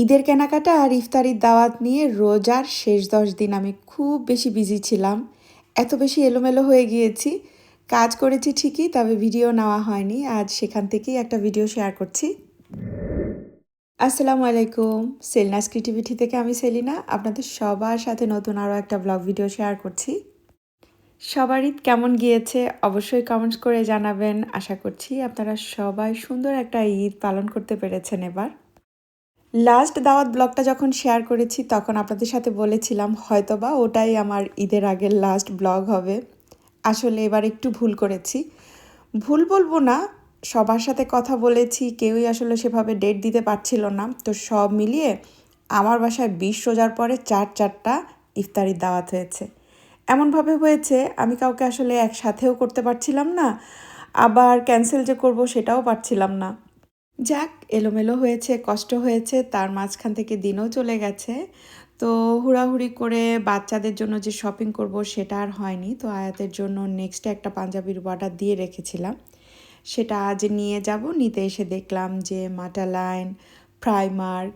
ঈদের কেনাকাটা আর ইফতারির দাওয়াত নিয়ে রোজার শেষ 10 দিন আমি খুব বেশি বিজি ছিলাম। এত বেশি এলোমেলো হয়ে গিয়েছি। কাজ করেছি ঠিকই, তবে ভিডিও নেওয়া হয়নি। আজ সেখান থেকেই একটা ভিডিও শেয়ার করছি। আসসালামু আলাইকুম। সেলিনাস ক্রিয়েটিভিটি থেকে আমি সেলিনা। আপনাদের সবার সাথে নতুন আরও একটা ব্লগ ভিডিও শেয়ার করছি। সবার ঈদ কেমন গিয়েছে অবশ্যই কমেন্টস করে জানাবেন। আশা করছি আপনারা সবাই সুন্দর একটা ঈদ পালন করতে পেরেছেন এবার। লাস্ট দাওয়াত ব্লগটা যখন শেয়ার করেছি তখন আপনাদের সাথে বলেছিলাম হয়তোবা ওটাই আমার ঈদের আগের লাস্ট ব্লগ হবে। আসলে এবার একটু ভুল করেছি। ভুল বলবো না, সবার সাথে কথা বলেছি, কেউই আসলে সেভাবে ডেট দিতে পারছিল না। তো সব মিলিয়ে আমার বাসায় 20 রোজার পরে চারটা ইফতারির দাওয়াত হয়েছে। এমনভাবে হয়েছে আমি কাউকে আসলে একসাথেও করতে পারছিলাম না, আবার ক্যান্সেল যে করব সেটাও পারছিলাম না। যাক, এলোমেলো হয়েছে, কষ্ট হয়েছে, তার মাঝখান থেকে দিনও চলে গেছে। তো হুড়াহুড়ি করে বাচ্চাদের জন্য যে শপিং করব সেটা আর হয়নি। তো আয়াতের জন্য নেক্সটে একটা পাঞ্জাবির অর্ডার দিয়ে রেখেছিলাম, সেটা আজ নিয়ে যাব। নিতে এসে দেখলাম যে মাটালাইন, প্রাইমার্ক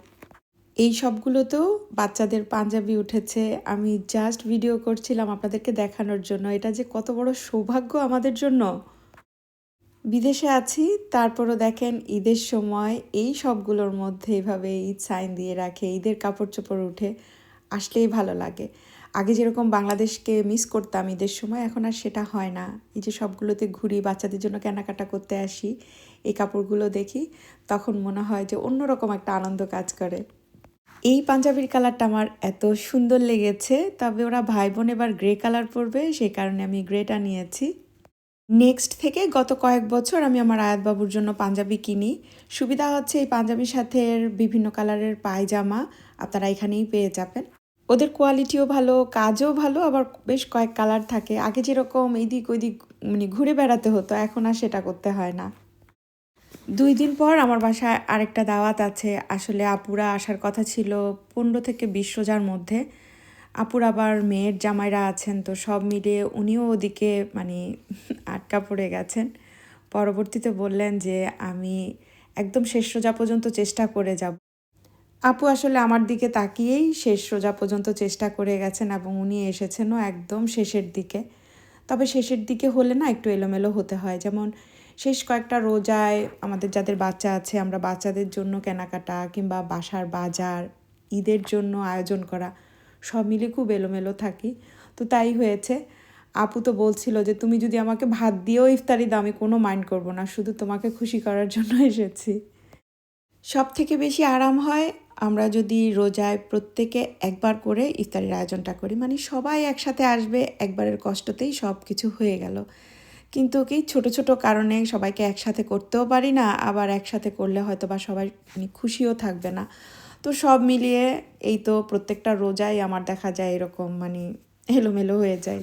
এই সবগুলোতেও বাচ্চাদের পাঞ্জাবি উঠেছে। আমি জাস্ট ভিডিও করছিলাম আপনাদেরকে দেখানোর জন্য। এটা যে কত বড় সৌভাগ্য আমাদের জন্য। বিদেশে আছি, তারপরও দেখেন ঈদের সময় এই সবগুলোর মধ্যে এভাবে ঈদ সাইন দিয়ে রাখে, ঈদের কাপড় চোপড় উঠে, আসলেই ভালো লাগে। আগে যেরকম বাংলাদেশকে মিস করতাম ঈদের সময়, এখন আর সেটা হয় না। এই যে সবগুলোতে ঘুরি, বাচ্চাদের জন্য কেনাকাটা করতে আসি, এই কাপড়গুলো দেখি, তখন মনে হয় যে অন্যরকম একটা আনন্দ কাজ করে। এই পাঞ্জাবির কালারটা আমার এত সুন্দর লেগেছে, তবে ওরা ভাই বোন এবার গ্রে কালার পরবে, সেই কারণে আমি গ্রেটা নিয়েছি। নেক্সট থেকে গত কয়েক বছর আমি আমার আয়াত বাবুর জন্য পাঞ্জাবি কিনি। সুবিধা হচ্ছে এই পাঞ্জাবির সাথে বিভিন্ন কালারের পায়জামা আপনারা এখানেই পেয়ে যাবেন। ওদের কোয়ালিটিও ভালো, কাজও ভালো, আবার বেশ কয়েক কালার থাকে। আগে যেরকম এইদিক ওইদিক মানে ঘুরে বেড়াতে হতো, এখন আর সেটা করতে হয় না। 2 দিন পর আমার বাসায় আরেকটা দাওয়াত আছে। আসলে আপুরা আসার কথা ছিল 15 থেকে 20 রোজার মধ্যে। আপুর আবার মেয়ের জামাইরা আছেন, তো সব মিলিয়ে উনিও ওদিকে মানে আটকা পড়ে গেছেন। পরবর্তীতে বললেন যে আমি একদম শেষ রোজা পর্যন্ত চেষ্টা করে যাব। আপু আসলে আমার দিকে তাকিয়েই শেষ রোজা পর্যন্ত চেষ্টা করে গেছেন, এবং উনি এসেছেনও একদম শেষের দিকে। তবে শেষের দিকে হলে না একটু এলোমেলো হতে হয়। যেমন শেষ কয়েকটা রোজায় আমাদের যাদের বাচ্চা আছে, আমরা বাচ্চাদের জন্য কেনাকাটা কিংবা বাসার বাজার, ঈদের জন্য আয়োজন করা, সব মিলে খুব এলোমেলো থাকি। তো তাই হয়েছে। আপু তো বলছিল যে তুমি যদি আমাকে ভাত দিয়েও ইফতারি দাও আমি কোনো মাইন্ড করব না, শুধু তোমাকে খুশি করার জন্য এসেছি। সব থেকে বেশি আরাম হয় আমরা যদি রোজায় প্রত্যেকে একবার করে ইফতারির আয়োজনটা করি, মানে সবাই একসাথে আসবে, একবারের কষ্টতেই সব কিছু হয়ে গেল। কিন্তু কি ছোট ছোট কারণে সবাইকে একসাথে করতেও পারি না, আবার একসাথে করলে হয়তো বা সবাই মানে খুশিও থাকবে না। তো সব মিলিয়ে এই তো প্রত্যেকটা রোজাই আমার দেখা যায় এরকম মানে এলোমেলো হয়ে যায়।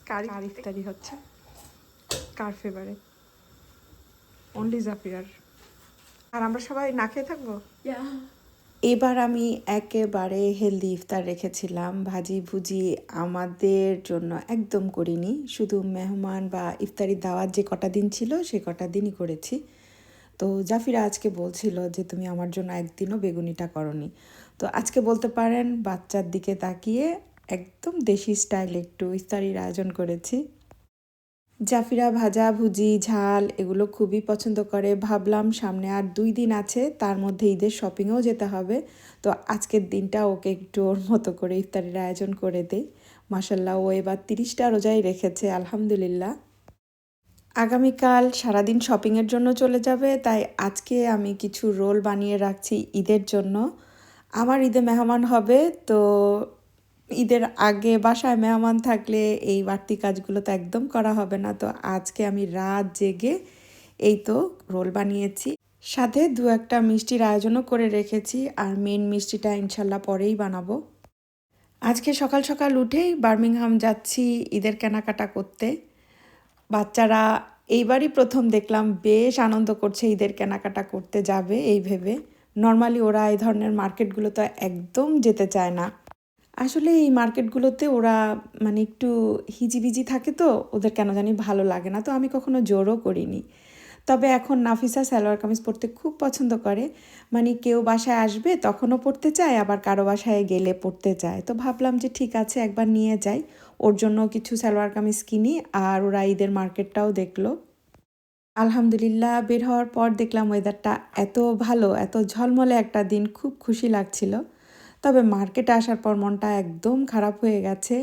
কার ইফতারি হচ্ছে, কার ফেভারিট? অনলি জাফিরার। আর আমরা সবাই না খেয়ে থাকবো। এবার আমি একেবারে হেলদি ইফতার রেখেছিলাম। ভাজি ভুজি আমাদের জন্য একদম করিনি, শুধু মেহমান বা ইফতারির দাওয়াত যে কটা দিন ছিল সে কটা দিনই করেছি। তো জাফিরা আজকে বলছিল যে তুমি আমার জন্য একদিনও বেগুনিটা করনি। তো আজকে বলতে পারেন বাচ্চার দিকে তাকিয়ে একদম দেশি স্টাইল একটু ইফতারির আয়োজন করেছি। জাফিরা ভাজা ভুজি ঝাল এগুলো খুবই পছন্দ করে। ভাবলাম সামনে আর 2 দিন আছে, তার মধ্যে ঈদের শপিংয়েও যেতে হবে। তো আজকের দিনটা ওকে একটু ওর মতো করে ইফতারির আয়োজন করে দেই। মাশাল্লাহ, ও এবার 30টা রোজাই রেখেছে, আলহামদুলিল্লাহ। আগামীকাল সারাদিন শপিংয়ের জন্য চলে যাবে, তাই আজকে আমি কিছু রোল বানিয়ে রাখছি ঈদের জন্য। আমার ঈদে মেহমান হবে, তো ঈদের আগে বাসায় মেহমান থাকলে এই বাড়তি কাজগুলো তো একদম করা হবে না। তো আজকে আমি রাত জেগে এই তো রোল বানিয়েছি, সাথে 2-1টা মিষ্টির আয়োজনও করে রেখেছি। আর মেন মিষ্টিটা ইনশাল্লাহ পরেই বানাবো। আজকে সকাল সকাল উঠেই বার্মিংহাম যাচ্ছি ঈদের কেনাকাটা করতে। বাচ্চারা এইবারই প্রথম দেখলাম বেশ আনন্দ করছে ঈদের কেনাকাটা করতে যাবে এই ভেবে। নর্মালি ওরা এই ধরনের মার্কেটগুলো তো একদম যেতে চায় না। আসলে এই মার্কেটগুলোতে ওরা মানে একটু হিজিবিজি থাকে, তো ওদের কেন জানি ভালো লাগে না, তো আমি কখনো জোরও করিনি। তবে এখন নাফিসা সালোয়ার কামিজ পরতে খুব পছন্দ করে। মানে কেউ বাসায় আসবে তখনও পরতে চায়, আবার কারো বাসায় গেলে পরতে চায়। তো ভাবলাম যে ঠিক আছে একবার নিয়ে যাই, ওর জন্য কিছু সালোয়ার কামিজ কিনি, আর ওরা ঈদের মার্কেটটাও দেখলো। আলহামদুলিল্লাহ বের হওয়ার পর দেখলাম ওয়েদারটা এত ভালো, এত ঝলমলে একটা দিন, খুব খুশি লাগছিল। তবে মার্কেটে আসার পর মনটা একদম খারাপ হয়ে গেছে।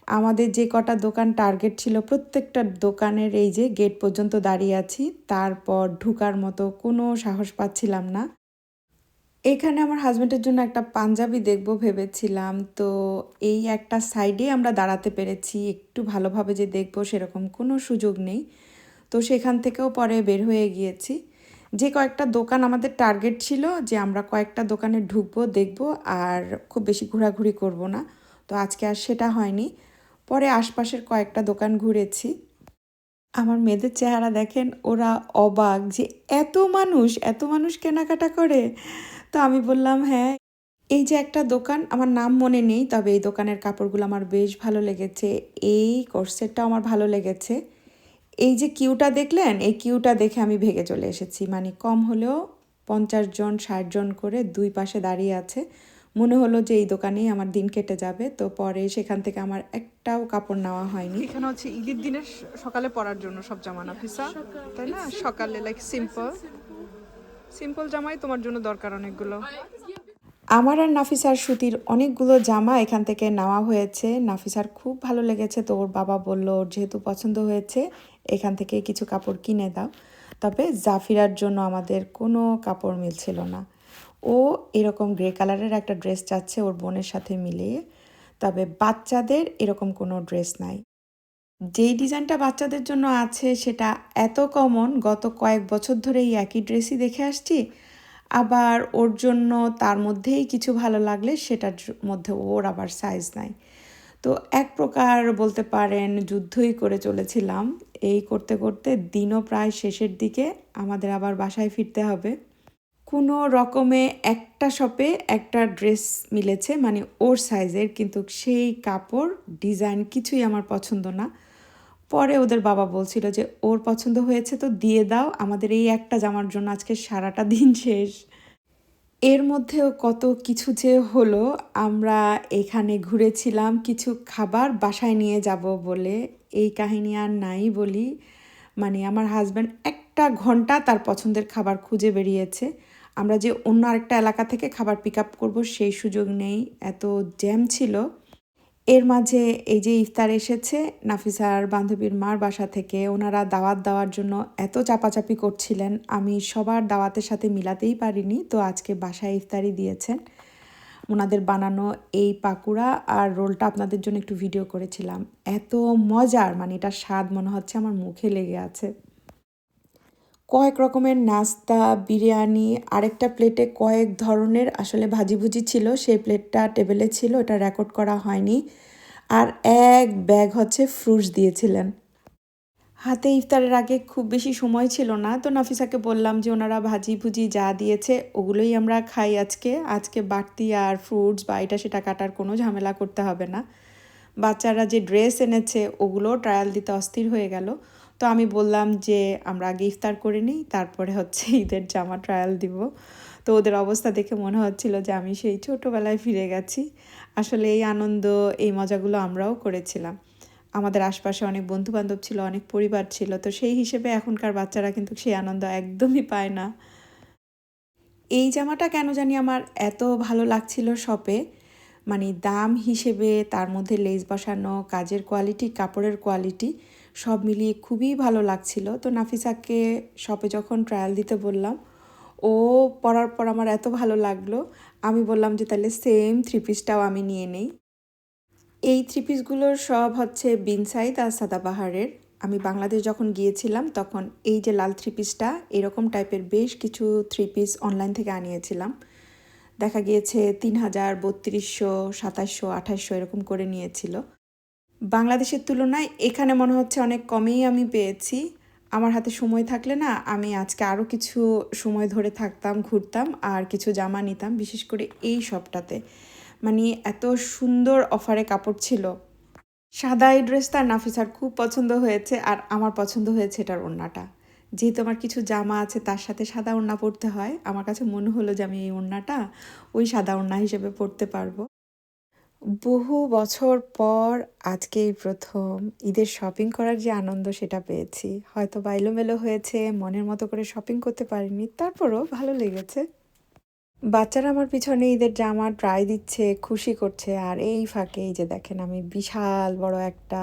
আমাদের যে কটা দোকান টার্গেট ছিল প্রত্যেকটা দোকানের এই যে গেট পর্যন্ত দাঁড়িয়ে আছি, তারপর ঢুকার মতো কোনো সাহস পাচ্ছিলাম না। এখানে আমার হাজব্যান্ডের জন্য একটা পাঞ্জাবি দেখব ভেবেছিলাম, তো এই একটা সাইডে আমরা দাঁড়াতে পেরেছি, একটু ভালোভাবে যে দেখব সেরকম কোনো সুযোগ নেই। তো সেখান থেকেও পরে বের হয়ে গিয়েছি। যে কয়েকটা দোকান আমাদের টার্গেট ছিল যে আমরা কয়েকটা দোকানে ঢুকবো, দেখব, আর খুব বেশি ঘোরাঘুরি করব না, তো আজকে আর সেটা হয়নি। পরে আশপাশের কয়েকটা দোকান ঘুরেছি। আমার মেয়েদের চেহারা দেখেন, ওরা অবাক যে এত মানুষ কেনাকাটা করে। তো আমি বললাম হ্যাঁ, এই যে একটা দোকান, আমার নাম মনে নেই, তবে এই দোকানের কাপড়গুলো আমার বেশ ভালো লেগেছে। এই কোর্সেটটাও আমার ভালো লেগেছে। এই যে কিউটা দেখলেন, এই কিউটা দেখে আমি ভেগে চলে এসেছি। মানে কম হলেও 50 জন 60 জন করে দুই পাশে দাঁড়িয়ে আছে। মনে হলো যে এই দোকানেই আমার দিন কেটে যাবে। তো পরে সেখান থেকে আমার একটাও কাপড় নেওয়া হয়নি। এখানে হচ্ছে ঈদের দিনের সকালে পরার জন্য সব জামা, নাফিসা, তাই না? সকালে লাইক সিম্পল সিম্পল জামাই তোমার জন্য দরকার অনেকগুলো। আমার আর নাফিসার সুতির অনেকগুলো জামা এখান থেকে নেওয়া হয়েছে। নাফিসার খুব ভালো লেগেছে, তো ওর বাবা বলল ওর যেহেতু পছন্দ হয়েছে এখান থেকে কিছু কাপড় কিনে দাও। তবে জাফিরার জন্য আমাদের কোনো কাপড় মিলছিল না। ও এরকম গ্রে কালারের একটা ড্রেস চাচ্ছে ওর বোনের সাথে মিলিয়ে। তবে বাচ্চাদের এরকম কোনো ড্রেস নাই। যেই ডিজাইনটা বাচ্চাদের জন্য আছে সেটা এত কমন, গত কয়েক বছর ধরে এই একই ড্রেসই দেখে আসছি। আবার ওর জন্য তার মধ্যেই কিছু ভালো লাগলে সেটার মধ্যে ওর আবার সাইজ নাই। তো এক প্রকার বলতে পারেন যুদ্ধই করে চলেছিলাম। এই করতে করতে দিনও প্রায় শেষের দিকে, আমাদের আবার বাসায় ফিরতে হবে। কোনো রকমে একটা শপে একটা ড্রেস মিলেছে, মানে ওর সাইজের, কিন্তু সেই কাপড় ডিজাইন কিছুই আমার পছন্দ না। পরে ওদের বাবা বলছিল যে ওর পছন্দ হয়েছে তো দিয়ে দাও, আমাদের এই একটা জামার জন্য আজকে সারাটা দিন শেষ। এর মধ্যেও কত কিছু যে হলো। আমরা এখানে ঘুরেছিলাম, কিছু খাবার বাসায় নিয়ে যাব বলে, এই কাহিনী আর নাই বলি। মানে আমার হাজব্যান্ড একটা ঘন্টা তার পছন্দের খাবার খুঁজে বেরিয়েছে। আমরা যে অন্য আরেকটা এলাকা থেকে খাবার পিক আপ করবো সেই সুযোগ নেই, এত জ্যাম ছিল। এর মাঝে এই যে ইফতার এসেছে নাফিসার বান্ধবীর মার বাসা থেকে, ওনারা দাওয়াত দেওয়ার জন্য এত চাপাচাপি করছিলেন, আমি সবার দাওয়াতের সাথে মিলাতেই পারিনি। তো আজকে বাসায় ইফতারি দিয়েছেন। ওনাদের বানানো এই পাকুড়া আর রোলটা আপনাদের জন্য একটু ভিডিও করেছিলাম, এত মজার, মানে এটার স্বাদ মনে হচ্ছে আমার মুখে লেগে আছে। কয়েক রকমের নাস্তা, বিরিয়ানি, আরেকটা প্লেটে কয়েক ধরনের আসলে ভাজিভুজি ছিল, সেই প্লেটটা টেবিলে ছিল, এটা রেকর্ড করা হয়নি। আর এক ব্যাগ হচ্ছে ফ্রুটস দিয়েছিলেন। হাতে ইফতারের আগে খুব বেশি সময় ছিল না, তো নাফিসাকে বললাম যে ওনারা ভাজি ভুজি যা দিয়েছে ওগুলোই আমরা খাই আজকে বাড়তি আর ফ্রুটস বা এটা সেটা কাটার কোনো ঝামেলা করতে হবে না। বাচ্চারা যে ড্রেস এনেছে ওগুলো ট্রায়াল দিতে অস্থির হয়ে গেল। তো আমি বললাম যে আমরা আগে ইফতার করে নিই, তারপরে হচ্ছে ঈদের জামা ট্রায়াল দিব। তো ওদের অবস্থা দেখে মনে হচ্ছিল যে আমি সেই ছোটোবেলায় ফিরে গেছি। আসলে এই আনন্দ, এই মজাগুলো আমরাও করেছিলাম। আমাদের আশপাশে অনেক বন্ধুবান্ধব ছিল, অনেক পরিবার ছিল, তো সেই হিসেবে এখনকার বাচ্চারা কিন্তু সেই আনন্দ একদমই পায় না। এই জামাটা কেন জানি আমার এত ভালো লাগছিল শপে, মানে দাম হিসেবে, তার মধ্যে লেস বসানো, কাজের কোয়ালিটি, কাপড়ের কোয়ালিটি সব মিলিয়ে খুবই ভালো লাগছিল। তো নাফিসাকে শপে যখন ট্রায়াল দিতে বললাম, ও পরার পর আমার এত ভালো লাগলো, আমি বললাম যে তাহলে সেম থ্রি পিসটাও আমি নিয়ে নেই। এই থ্রি পিসগুলোর সব হচ্ছে বিন সাইদ আর সাদাবাহারের। আমি বাংলাদেশ যখন গিয়েছিলাম তখন এই যে লাল থ্রি পিসটা, এরকম টাইপের বেশ কিছু থ্রি পিস অনলাইন থেকে আনিয়েছিলাম। দেখা গিয়েছে 3000, 3200, 2700, 2800 এরকম করে নিয়েছিল। বাংলাদেশের তুলনায় এখানে মনে হচ্ছে অনেক কমেই আমি পেয়েছি। আমার হাতে সময় থাকলে না আমি আজকে আরও কিছু সময় ধরে থাকতাম, ঘুরতাম আর কিছু জামা নিতাম, বিশেষ করে এই শপটাতে। মানে এত সুন্দর অফারে কাপড় ছিল। সাদা এই ড্রেসটা নাফিসার খুব পছন্দ হয়েছে, আর আমার পছন্দ হয়েছে এটার ওড়নাটা। যেহেতু আমার কিছু জামা আছে তার সাথে সাদা ওড়না পরতে হয়, আমার কাছে মনে হলো যে আমি এই ওড়নাটা ওই সাদা ওড়না হিসেবে পরতে পারবো। বহু বছর পর আজকে এই প্রথম ঈদের শপিং করার যে আনন্দ সেটা পেয়েছি। হয়তো বা এলোমেলো হয়েছে, মনের মতো করে শপিং করতে পারিনি, তারপরও ভালো লেগেছে। বাচ্চারা আমার পিছনে ঈদের জামা ট্রাই দিচ্ছে, খুশি করছে, আর এই ফাঁকে এই যে দেখেন আমি বিশাল বড় একটা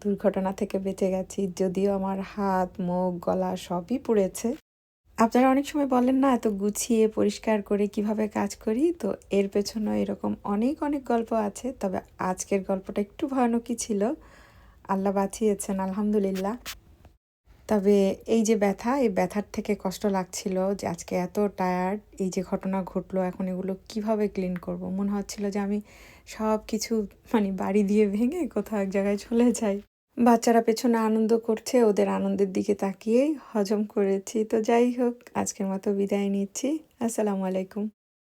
দুর্ঘটনা থেকে বেঁচে গেছি, যদিও আমার হাত, মুখ, গলা সবই পুড়েছে। আপনারা অনেক সময় বলেন না এত গুছিয়ে পরিষ্কার করে কিভাবে কাজ করি, তো এর পেছনে এরকম অনেক অনেক গল্প আছে। তবে আজকের গল্পটা একটু ভয়ানকই ছিল, আল্লাহ বাঁচিয়েছেন আলহামদুলিল্লাহ। তবে এই যে ব্যথা, এই ব্যথার থেকে কষ্ট লাগছিল যে আজকে এত টায়ার্ড, এই যে ঘটনা ঘটলো, এখন এগুলো কিভাবে ক্লিন করব। মনে হচ্ছিল যে আমি সব কিছু মানে বাড়ি দিয়ে ভেঙে কোথাও এক জায়গায় চলে যাই। বাচ্চারা পেছনে আনন্দ করছে, ওদের আনন্দের দিকে তাকিয়েই হজম করেছি। তো যাই হোক, আজকের মতো বিদায় নিচ্ছি। আসসালামু আলাইকুম।